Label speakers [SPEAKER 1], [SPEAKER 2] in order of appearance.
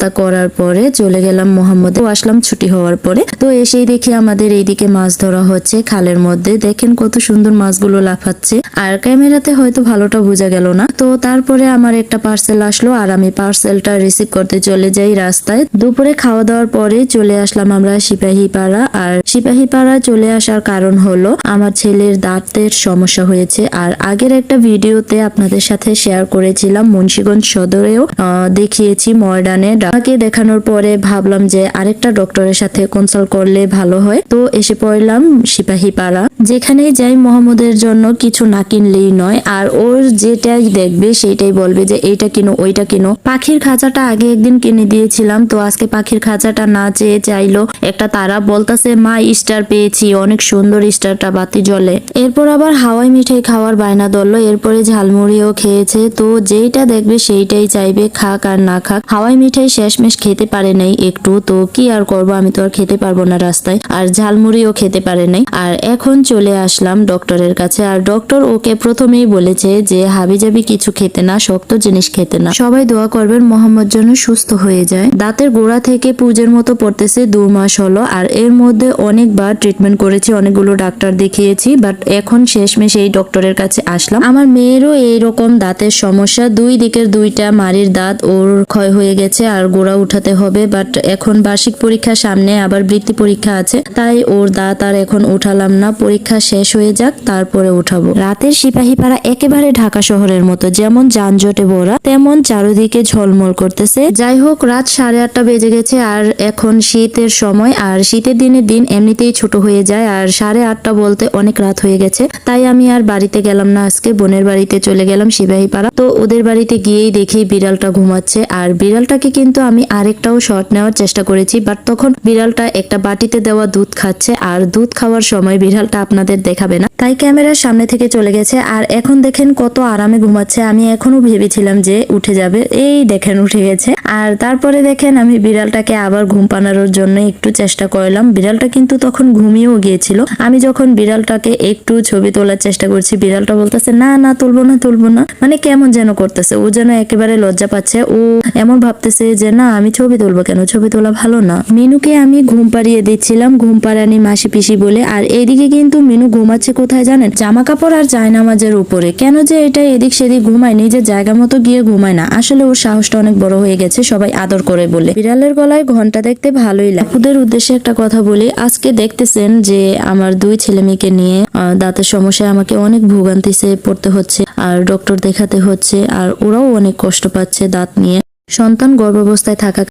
[SPEAKER 1] নাস্তা করার পরে চলে গেলাম মোহাম্মদে, আসলাম ছুটি হওয়ার পরে। তো এসেই দেখি আমাদের এইদিকে মাছ ধরা হচ্ছে খালের মধ্যে। দেখেন কত সুন্দর মাছগুলো লাফাচ্ছে, আর ক্যামেরাতে হয়তো ভালোটা বোঝা গেল না। তো তারপরে আমার একটা পার্সেল আসলো আর আমি পার্সেলটা রিসিভ করতে চলে যাই রাস্তায়। দুপুরে খাওয়া দাওয়ার পরে চলে আসলাম আমরা সিপাহীপাড়া। আর সিপাহীপাড়া চলে আসার কারণ হলো আমার ছেলের দাঁতের সমস্যা হয়েছে। আর আগের একটা ভিডিওতে আপনাদের সাথে শেয়ার করেছিলাম মুন্সিগঞ্জ সদরেও দেখিয়েছি ময়দানে। ডাকে দেখানোর পরে ভাবলাম যে আরেকটা ডক্টরের সাথে কনসাল্ট করলে ভালো হয়। তো এসে পড়লাম সিপাহীপাড়া। যেখানেই যাই মোহাম্মদের জন্য কিছু না কিনলেই নয়, আর ওর যেটাই দেখবে সেইটাই বলবে যে এইটা কিনো ওইটা কিনো। পাখির খাঁচাটা আগে একদিন কিনে দিয়েছিলাম, তো আজকে পাখির খাঁচাটা না চেয়ে চাইলো একটা তারা। বলতেছে মা স্টার পেয়েছি, অনেক সুন্দর স্টারটা বাতি জ্বলে। এরপর আবার হাওয়াই মিঠাই খাওয়ার বায়না ধরলো, এরপরে ঝালমুড়িও খেয়েছে। তো যেইটা দেখবে সেইটাই চাইবে, খাক আর না খাক। হাওয়াই মিঠাই শেষমেশ খেতে পারে নাই একটু, তো কি আর করবো, আমি তো আর খেতে পারবো না রাস্তায়। আর ঝালমুড়িও খেতে পারে নাই। আর এখন চলে আসলাম ডক্টরের কাছে। আর ডক্টর ওকে প্রথমেই বলেছে যে হাবিজাবি কিছু খেতে না, শক্ত জিনিস খেতে না। সবাই দোয়া করবেন মোহাম্মদ যেন সুস্থ হয়ে যায়। দাঁতের গোড়া থেকে পুজের মতো পড়তেছে 2 মাস হলো, আর এর মধ্যে অনেকবার ট্রিটমেন্ট করেছি, অনেকগুলো ডাক্তার দেখিয়েছি, বাট এখন শেষমেশ এই ডক্টরের কাছে আসলাম। আমার মেয়েরও এইরকম দাঁতের সমস্যা, দুই দিকের দুইটা মাড়ির দাঁত ওর ক্ষয় হয়ে গেছে আর গোড়া উঠাতে হবে। বাট এখন বার্ষিক পরীক্ষা সামনে, আবার বৃত্তি পরীক্ষা আছে, তাই ওর দাঁত আর এখন উঠালাম না। পরীক্ষা শেষ হয়ে যাক তারপরে উঠাবো। রাতের সিপাহীপাড়া একেবারে ঢাকা শহরের মতো, যেমন যানজটে ভরা তেমন চারিদিকে ঝলমল করতেছে। যাই হোক, রাত 8:30 বেজে গেছে আর এখন শীতের সময়, আর শীতের দিনে দিন এমনিতেই ছোট হয়ে যায়। আর 8:30 বলতে অনেক রাত হয়ে গেছে, তাই আমি আর বাড়িতে গেলাম না, আজকে বোনের বাড়িতে চলে গেলাম সিপাহীপাড়া। তো ওদের বাড়িতে গিয়েই দেখি বিড়ালটা ঘুমাচ্ছে। আর বিড়ালটাকে কিন্তু আমি আরেকটাও শট নেওয়ার চেষ্টা করেছি, বাট তখন বিড়ালটা একটা বাটিতে দেওয়া দুধ খাচ্ছে, আর দুধ খাওয়ার সময় বিড়ালটা আপনাদের দেখাবে না, তাই ক্যামেরার সামনে থেকে চলে গেছে। আর এখন দেখেন কত আরামে ঘুমাচ্ছে। আমি এখনো ভেবেছিলাম যে উঠে যাবে, এই দেখেন উঠে গেছে। আর তারপরে দেখেন আমি বিড়ালটাকে আবার ঘুম পাড়ানোর জন্য একটু চেষ্টা করলাম। বিড়ালটা কিন্তু তখন ঘুমিয়েও গিয়েছিল। আমি যখন বিড়ালটাকে একটু ছবি তোলার চেষ্টা করছি, বিড়ালটা বলতেছে না না তুলবো না তুলবো না, মানে কেমন যেন করতেছে। ও যেন একেবারে লজ্জা পাচ্ছে, ও এমন ভাবতেছে যে না আমি ছবি তুলবো কেন, ছবি তোলা ভালো না। মিনুকে আমি ঘুম পাড়িয়ে দিচ্ছিলাম, ঘুম পাড়ানি মাসি পিসি বলে। আর এইদিকে কিন্তু মিনু ঘুমাচ্ছে কোথায় জানেন, জামা কাপড় আর জায়নামাজের উপরে। কেন যে এটা এদিক সেদিক ঘুমায়, নিজের জায়গা মতো গিয়ে ঘুমায় না। আসলে ওর সাহসটা অনেক বড় হয়ে গেছে, সবাই আদর করে বলে। বিড়ালের গলায় ঘন্টা দেখতে ভালোই লাগে। আপুদের উদ্দেশ্যে একটা কথা বলি, আজকে দেখতেছেন যে আমার 2 ছেলে মেয়েকে নিয়ে দাঁতের সমস্যায় আমাকে অনেক ভোগান্তিতে পড়তে হচ্ছে, আর ডক্টর দেখাতে হচ্ছে, আর ওরাও অনেক কষ্ট পাচ্ছে দাঁত নিয়ে। সন্তান গর্ভাবস্থায় থাকা